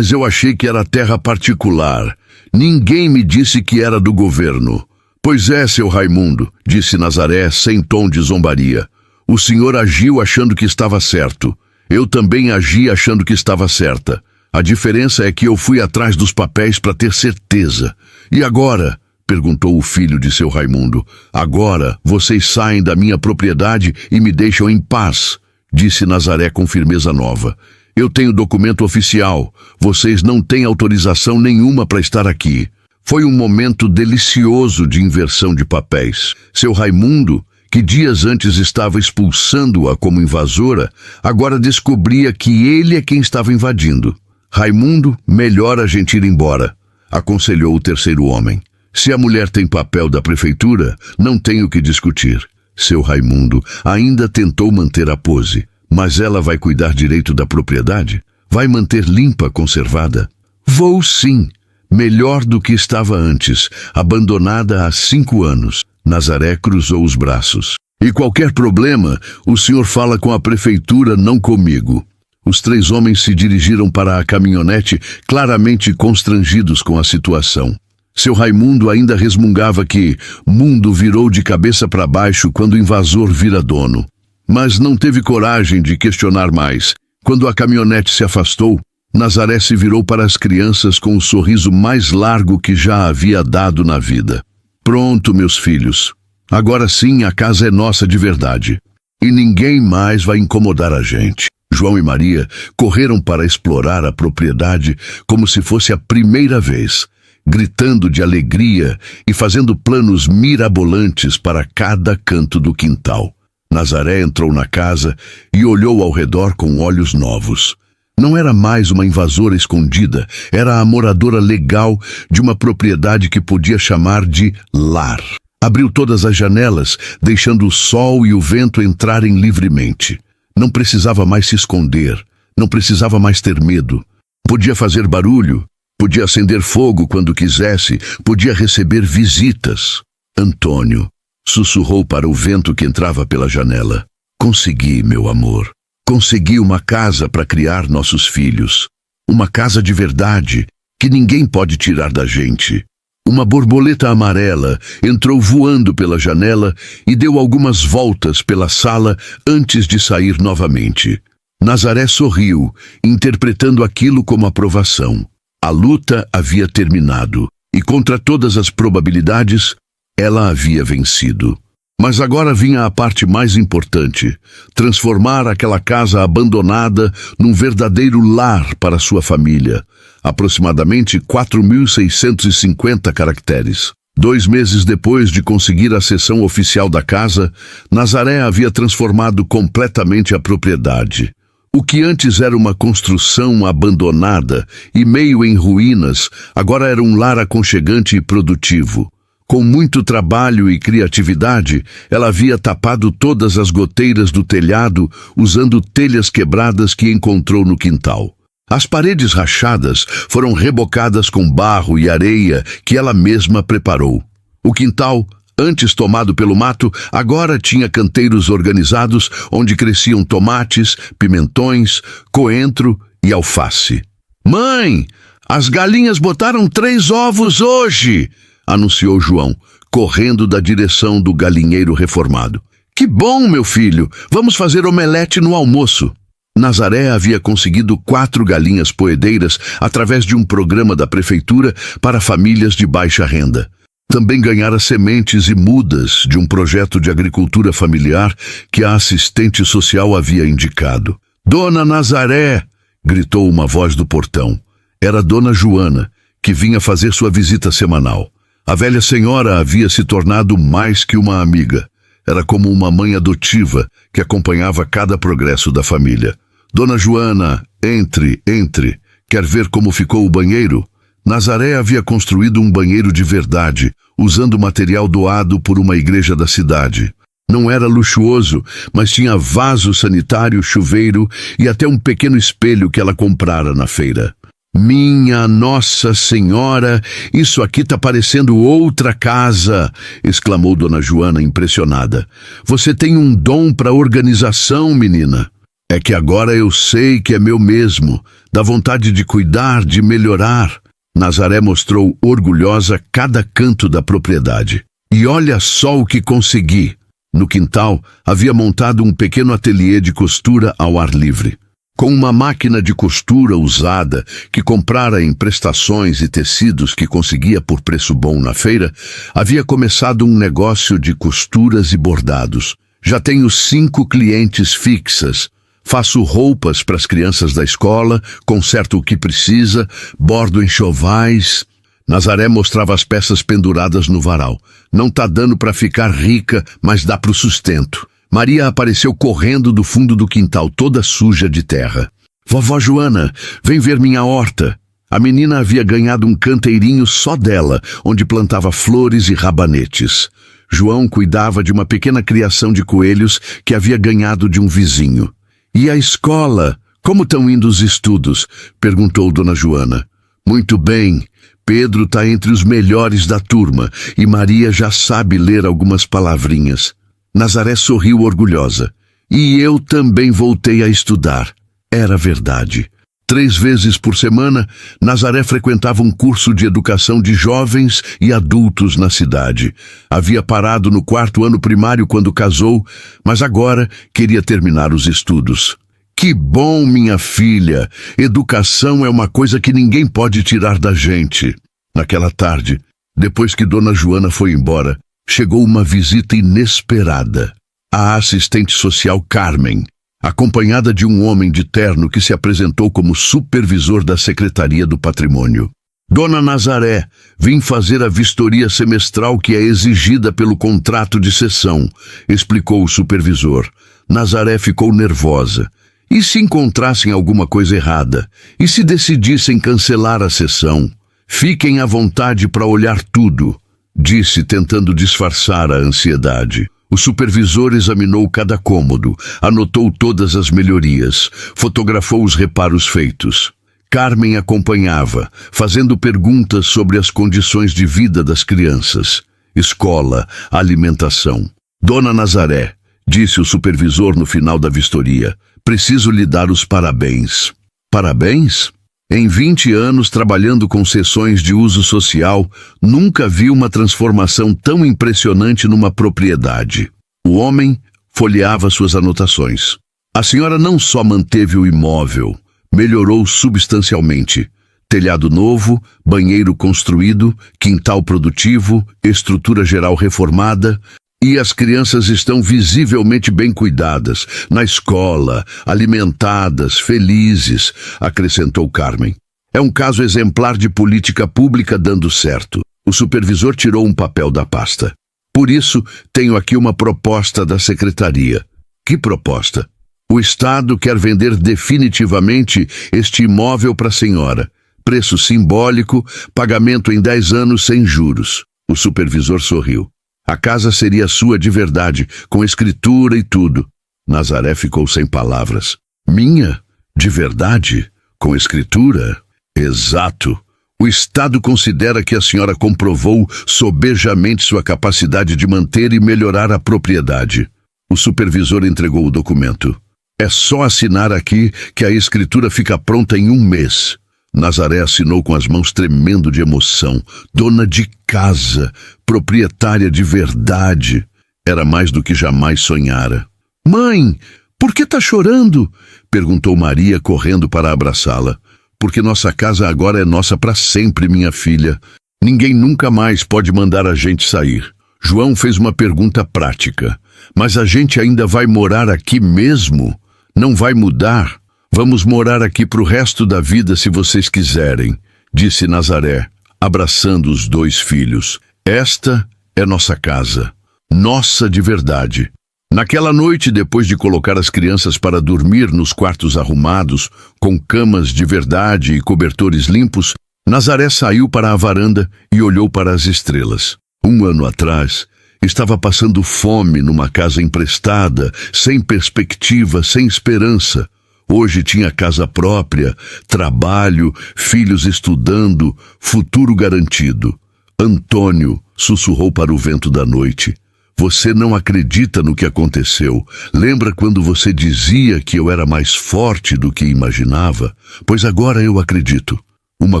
eu achei que era terra particular. Ninguém me disse que era do governo. Pois é, seu Raimundo, disse Nazaré sem tom de zombaria. O senhor agiu achando que estava certo. Eu também agi achando que estava certa. A diferença é que eu fui atrás dos papéis para ter certeza. E agora? Perguntou o filho de seu Raimundo. Agora vocês saem da minha propriedade e me deixam em paz, disse Nazaré com firmeza nova. Eu tenho documento oficial. Vocês não têm autorização nenhuma para estar aqui. Foi um momento delicioso de inversão de papéis. Seu Raimundo, que dias antes estava expulsando-a como invasora, agora descobria que ele é quem estava invadindo. Raimundo, melhor a gente ir embora, aconselhou o terceiro homem. Se a mulher tem papel da prefeitura, não tem o que discutir. Seu Raimundo ainda tentou manter a pose. Mas ela vai cuidar direito da propriedade? Vai manter limpa, conservada? Vou sim. Melhor do que estava antes, abandonada há 5 anos. Nazaré cruzou os braços. E qualquer problema, o senhor fala com a prefeitura, não comigo. Os 3 homens se dirigiram para a caminhonete, claramente constrangidos com a situação. Seu Raimundo ainda resmungava que mundo virou de cabeça para baixo quando o invasor vira dono. Mas não teve coragem de questionar mais. Quando a caminhonete se afastou, Nazaré se virou para as crianças com o sorriso mais largo que já havia dado na vida. Pronto, meus filhos. Agora sim a casa é nossa de verdade. E ninguém mais vai incomodar a gente. João e Maria correram para explorar a propriedade como se fosse a primeira vez, gritando de alegria e fazendo planos mirabolantes para cada canto do quintal. Nazaré entrou na casa e olhou ao redor com olhos novos. Não era mais uma invasora escondida, era a moradora legal de uma propriedade que podia chamar de lar. Abriu todas as janelas, deixando o sol e o vento entrarem livremente. Não precisava mais se esconder, não precisava mais ter medo. Podia fazer barulho, podia acender fogo quando quisesse, podia receber visitas. Antônio sussurrou para o vento que entrava pela janela. Consegui, meu amor. Consegui uma casa para criar nossos filhos. Uma casa de verdade, que ninguém pode tirar da gente. Uma borboleta amarela entrou voando pela janela e deu algumas voltas pela sala antes de sair novamente. Nazaré sorriu, interpretando aquilo como aprovação. A luta havia terminado e, contra todas as probabilidades, ela havia vencido. Mas agora vinha a parte mais importante: transformar aquela casa abandonada num verdadeiro lar para sua família. Aproximadamente 4.650 caracteres. 2 meses depois de conseguir a cessão oficial da casa, Nazaré havia transformado completamente a propriedade. O que antes era uma construção abandonada e meio em ruínas, agora era um lar aconchegante e produtivo. Com muito trabalho e criatividade, ela havia tapado todas as goteiras do telhado usando telhas quebradas que encontrou no quintal. As paredes rachadas foram rebocadas com barro e areia que ela mesma preparou. O quintal, antes tomado pelo mato, agora tinha canteiros organizados onde cresciam tomates, pimentões, coentro e alface. «Mãe, as galinhas botaram 3 ovos hoje!» anunciou João, correndo da direção do galinheiro reformado. «Que bom, meu filho! Vamos fazer omelete no almoço!» Nazaré havia conseguido 4 galinhas poedeiras através de um programa da prefeitura para famílias de baixa renda. Também ganhara sementes e mudas de um projeto de agricultura familiar que a assistente social havia indicado. «Dona Nazaré!» gritou uma voz do portão. Era Dona Joana, que vinha fazer sua visita semanal. A velha senhora havia se tornado mais que uma amiga. Era como uma mãe adotiva que acompanhava cada progresso da família. «Dona Joana, entre. Quer ver como ficou o banheiro?» Nazaré havia construído um banheiro de verdade, usando material doado por uma igreja da cidade. Não era luxuoso, mas tinha vaso sanitário, chuveiro e até um pequeno espelho que ela comprara na feira. «Minha Nossa Senhora, isso aqui tá parecendo outra casa!» exclamou Dona Joana impressionada. «Você tem um dom para organização, menina!» «É que agora eu sei que é meu mesmo, dá vontade de cuidar, de melhorar!» Nazaré mostrou orgulhosa cada canto da propriedade. «E olha só o que consegui!» No quintal, havia montado um pequeno ateliê de costura ao ar livre. Com uma máquina de costura usada, que comprara em prestações e tecidos que conseguia por preço bom na feira, havia começado um negócio de costuras e bordados. «Já tenho 5 clientes fixas. Faço roupas para as crianças da escola, conserto o que precisa, bordo enxovais. Nazaré mostrava as peças penduradas no varal. Não tá dando para ficar rica, mas dá pro sustento. Maria apareceu correndo do fundo do quintal, toda suja de terra. Vovó Joana, vem ver minha horta. A menina havia ganhado um canteirinho só dela, onde plantava flores e rabanetes. João cuidava de uma pequena criação de coelhos que havia ganhado de um vizinho. E a escola? Como estão indo os estudos? Perguntou Dona Joana. Muito bem. Pedro está entre os melhores da turma e Maria já sabe ler algumas palavrinhas. Nazaré sorriu orgulhosa. E eu também voltei a estudar. Era verdade. 3 vezes por semana, Nazaré frequentava um curso de educação de jovens e adultos na cidade. Havia parado no 4º ano primário quando casou, mas agora queria terminar os estudos. Que bom, minha filha! Educação é uma coisa que ninguém pode tirar da gente. Naquela tarde, depois que Dona Joana foi embora, chegou uma visita inesperada. A assistente social Carmen, acompanhada de um homem de terno que se apresentou como supervisor da Secretaria do Patrimônio. Dona Nazaré, vim fazer a vistoria semestral que é exigida pelo contrato de sessão, explicou o supervisor. Nazaré ficou nervosa. E se encontrassem alguma coisa errada? E se decidissem cancelar a sessão? Fiquem à vontade para olhar tudo, disse, tentando disfarçar a ansiedade. O supervisor examinou cada cômodo, anotou todas as melhorias, fotografou os reparos feitos. Carmen acompanhava, fazendo perguntas sobre as condições de vida das crianças, escola, alimentação. Dona Nazaré, disse o supervisor no final da vistoria, preciso lhe dar os parabéns. Parabéns? Em 20 anos trabalhando com sessões de uso social, nunca vi uma transformação tão impressionante numa propriedade. O homem folheava suas anotações. A senhora não só manteve o imóvel, melhorou substancialmente. Telhado novo, banheiro construído, quintal produtivo, estrutura geral reformada. E as crianças estão visivelmente bem cuidadas, na escola, alimentadas, felizes, acrescentou Carmen. É um caso exemplar de política pública dando certo. O supervisor tirou um papel da pasta. Por isso, tenho aqui uma proposta da secretaria. Que proposta? O Estado quer vender definitivamente este imóvel para a senhora. Preço simbólico, pagamento em 10 anos sem juros. O supervisor sorriu. A casa seria sua de verdade, com escritura e tudo. Nazaré ficou sem palavras. Minha? De verdade? Com escritura? Exato. O Estado considera que a senhora comprovou sobejamente sua capacidade de manter e melhorar a propriedade. O supervisor entregou o documento. É só assinar aqui que a escritura fica pronta em 1 mês. Nazaré assinou com as mãos tremendo de emoção. Dona de casa, proprietária de verdade. Era mais do que jamais sonhara. Mãe, por que tá chorando? Perguntou Maria, correndo para abraçá-la. Porque nossa casa agora é nossa para sempre, minha filha. Ninguém nunca mais pode mandar a gente sair. João fez uma pergunta prática. Mas a gente ainda vai morar aqui mesmo? Não vai mudar? Vamos morar aqui pro resto da vida se vocês quiserem, disse Nazaré, abraçando os 2 filhos. Esta é nossa casa. Nossa de verdade. Naquela noite, depois de colocar as crianças para dormir nos quartos arrumados, com camas de verdade e cobertores limpos, Nazaré saiu para a varanda e olhou para as estrelas. 1 ano atrás, estava passando fome numa casa emprestada, sem perspectiva, sem esperança. Hoje tinha casa própria, trabalho, filhos estudando, futuro garantido. Antônio sussurrou para o vento da noite. Você não acredita no que aconteceu. Lembra quando você dizia que eu era mais forte do que imaginava? Pois agora eu acredito. Uma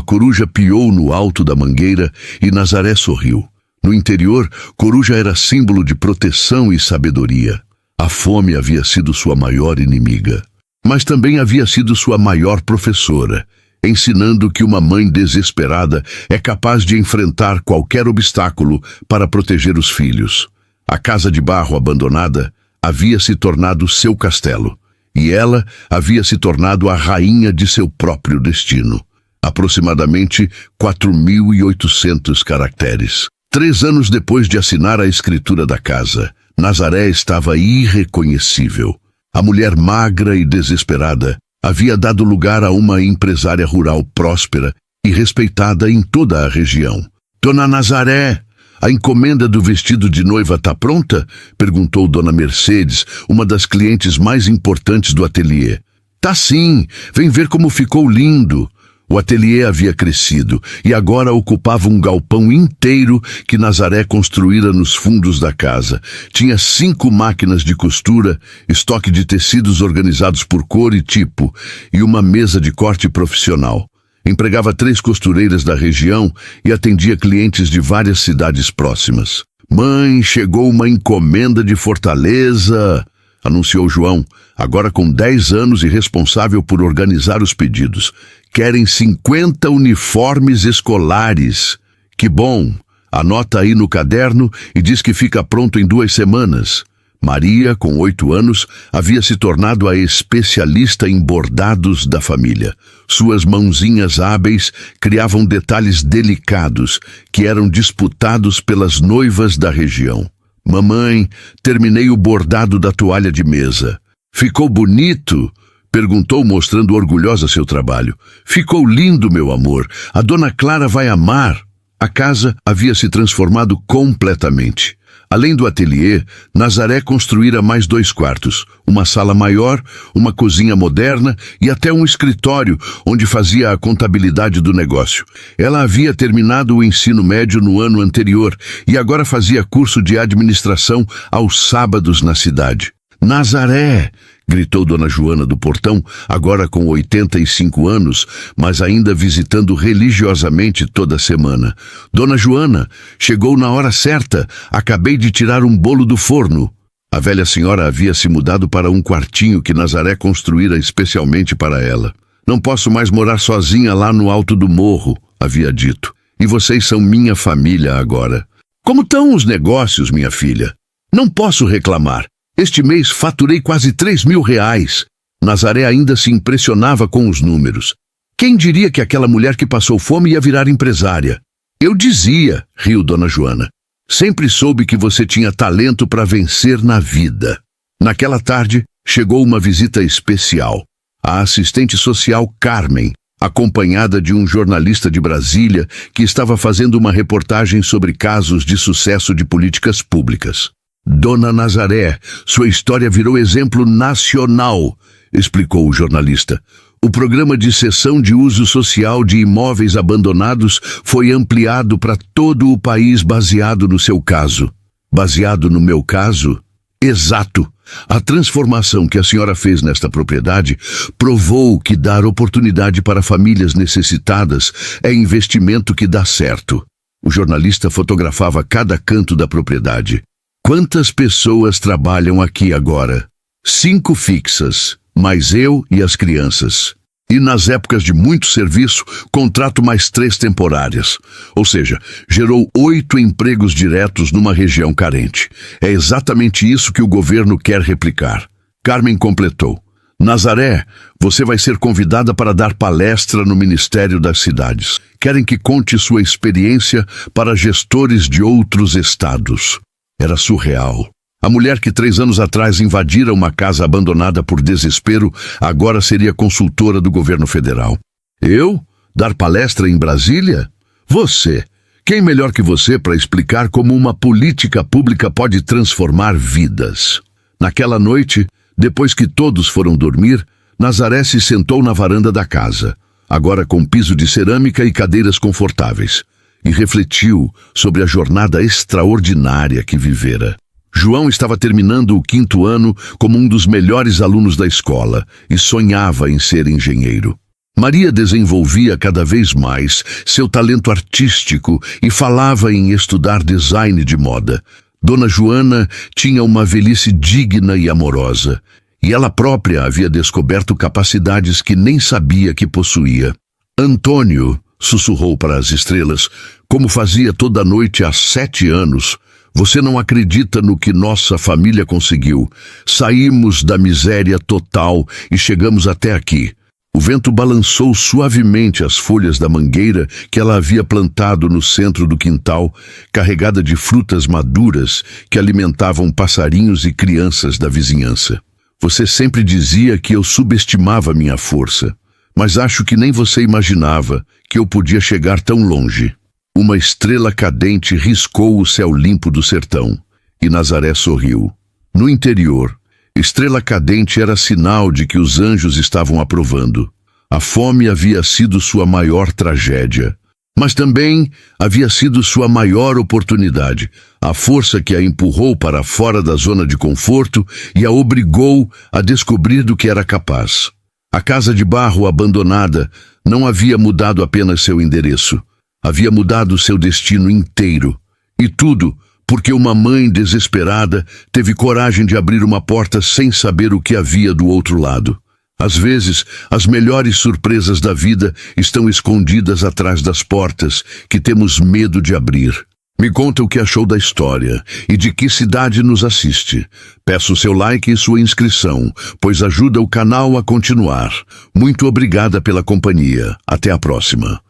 coruja piou no alto da mangueira e Nazaré sorriu. No interior, coruja era símbolo de proteção e sabedoria. A fome havia sido sua maior inimiga. Mas também havia sido sua maior professora, ensinando que uma mãe desesperada é capaz de enfrentar qualquer obstáculo para proteger os filhos. A casa de barro abandonada havia se tornado seu castelo. e ela havia se tornado a rainha de seu próprio destino. Aproximadamente 4.800 caracteres. 3 anos depois de assinar a escritura da casa, Nazaré estava irreconhecível. A mulher magra e desesperada havia dado lugar a uma empresária rural próspera e respeitada em toda a região. Dona Nazaré, a encomenda do vestido de noiva está pronta? Perguntou Dona Mercedes, uma das clientes mais importantes do ateliê. Tá sim, vem ver como ficou lindo. O ateliê havia crescido e agora ocupava um galpão inteiro que Nazaré construíra nos fundos da casa. Tinha 5 máquinas de costura, estoque de tecidos organizados por cor e tipo e uma mesa de corte profissional. Empregava 3 costureiras da região e atendia clientes de várias cidades próximas. Mãe, chegou uma encomenda de Fortaleza, anunciou João, agora com 10 anos e responsável por organizar os pedidos. Querem 50 uniformes escolares. Que bom! Anota aí no caderno e diz que fica pronto em 2 semanas. Maria, com 8 anos, havia se tornado a especialista em bordados da família. Suas mãozinhas hábeis criavam detalhes delicados que eram disputados pelas noivas da região. Mamãe, terminei o bordado da toalha de mesa. Ficou bonito? Perguntou, mostrando orgulhosa seu trabalho. Ficou lindo, meu amor. A dona Clara vai amar. A casa havia se transformado completamente. Além do ateliê, Nazaré construíra mais 2 quartos, uma sala maior, uma cozinha moderna e até um escritório onde fazia a contabilidade do negócio. Ela havia terminado o ensino médio no ano anterior e agora fazia curso de administração aos sábados na cidade. Nazaré! Gritou Dona Joana do portão, agora com 85 anos, mas ainda visitando religiosamente toda semana. Dona Joana, chegou na hora certa. Acabei de tirar um bolo do forno. A velha senhora havia se mudado para um quartinho que Nazaré construíra especialmente para ela. Não posso mais morar sozinha lá no alto do morro, havia dito. E vocês são minha família agora. Como estão os negócios, minha filha? Não posso reclamar. Este mês faturei quase R$3.000. Nazaré ainda se impressionava com os números. Quem diria que aquela mulher que passou fome ia virar empresária? Eu dizia, riu Dona Joana. Sempre soube que você tinha talento para vencer na vida. Naquela tarde, chegou uma visita especial. A assistente social Carmen, acompanhada de um jornalista de Brasília que estava fazendo uma reportagem sobre casos de sucesso de políticas públicas. Dona Nazaré, sua história virou exemplo nacional, explicou o jornalista. O programa de cessão de uso social de imóveis abandonados foi ampliado para todo o país baseado no seu caso. Baseado no meu caso? Exato. A transformação que a senhora fez nesta propriedade provou que dar oportunidade para famílias necessitadas é investimento que dá certo. O jornalista fotografava cada canto da propriedade. Quantas pessoas trabalham aqui agora? 5 fixas, mais eu e as crianças. E nas épocas de muito serviço, contrato mais 3 temporárias. Ou seja, gerou 8 empregos diretos numa região carente. É exatamente isso que o governo quer replicar. Carmen completou. Nazaré, você vai ser convidada para dar palestra no Ministério das Cidades. Querem que conte sua experiência para gestores de outros estados. Era surreal. A mulher que 3 anos atrás invadira uma casa abandonada por desespero, agora seria consultora do governo federal. Eu? Dar palestra em Brasília? Você. Quem melhor que você para explicar como uma política pública pode transformar vidas? Naquela noite, depois que todos foram dormir, Nazaré se sentou na varanda da casa, agora com piso de cerâmica e cadeiras confortáveis, e refletiu sobre a jornada extraordinária que vivera. João estava terminando o 5º ano como um dos melhores alunos da escola e sonhava em ser engenheiro. Maria desenvolvia cada vez mais seu talento artístico e falava em estudar design de moda. Dona Joana tinha uma velhice digna e amorosa, e ela própria havia descoberto capacidades que nem sabia que possuía. Antônio, sussurrou para as estrelas, como fazia toda noite há 7 anos, Você não acredita no que nossa família conseguiu. Saímos da miséria total e chegamos até aqui. O vento balançou suavemente as folhas da mangueira que ela havia plantado no centro do quintal, carregada de frutas maduras que alimentavam passarinhos e crianças da vizinhança. Você sempre dizia que eu subestimava minha força, mas acho que nem você imaginava que eu podia chegar tão longe. Uma estrela cadente riscou o céu limpo do sertão, e Nazaré sorriu. No interior, estrela cadente era sinal de que os anjos estavam aprovando. A fome havia sido sua maior tragédia, mas também havia sido sua maior oportunidade, a força que a empurrou para fora da zona de conforto e a obrigou a descobrir do que era capaz. A casa de barro abandonada não havia mudado apenas seu endereço, havia mudado seu destino inteiro. E tudo porque uma mãe desesperada teve coragem de abrir uma porta sem saber o que havia do outro lado. Às vezes, as melhores surpresas da vida estão escondidas atrás das portas que temos medo de abrir. Me conta o que achou da história e de que cidade nos assiste. Peço seu like e sua inscrição, pois ajuda o canal a continuar. Muito obrigada pela companhia. Até a próxima.